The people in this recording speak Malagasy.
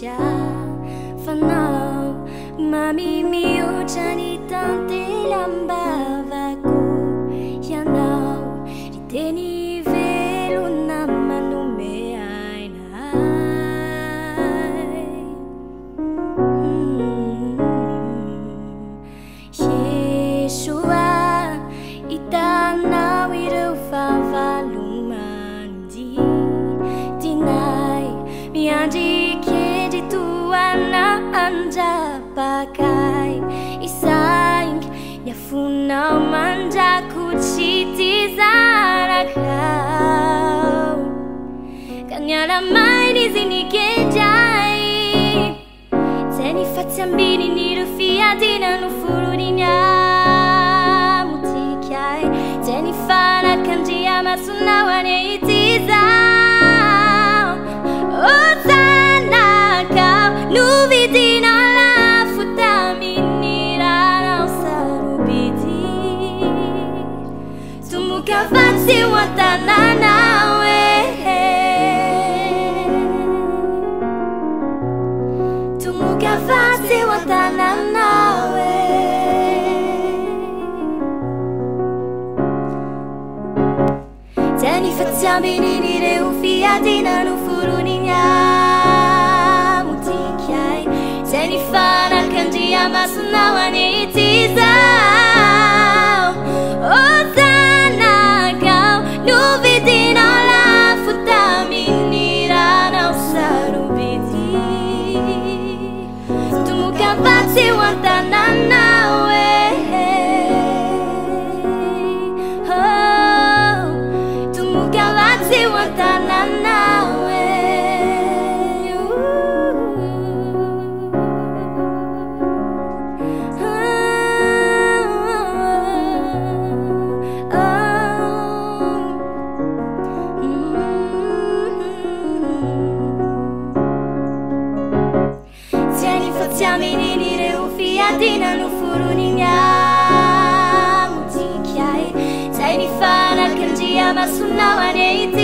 siya fanao mamimiuchan itante lambavaku yanao riteny velona manome ainay Yeshua itanao ireo fahavalomandi dinay miandrikendry toana andrapakai isaingy niafonao mandrakotsy ty zarakao ka nialamainy izy nikendray zay nifatsy ambinin'ireo fiadina no foroniny amotikay zay nifanakandria masonao ane ity zao otanakao novidinao lafo tamin'iranao sarobidi tomoka vatsy ho an-tananao tomoka vatsy ho an-tananao zay nifatsy ambinin'ireo fiadina no foroniny amotikay zay nifanakandria masonao ane ity zao otanakao novidinao lafo tamin'iranao sarobidi tomoka vatsy ho an-tananao tomoka vatsy ho an-tananao zay nifatsy amin'ireo fiadina no foroniny amotikay zay nifanakandria masonao ane ity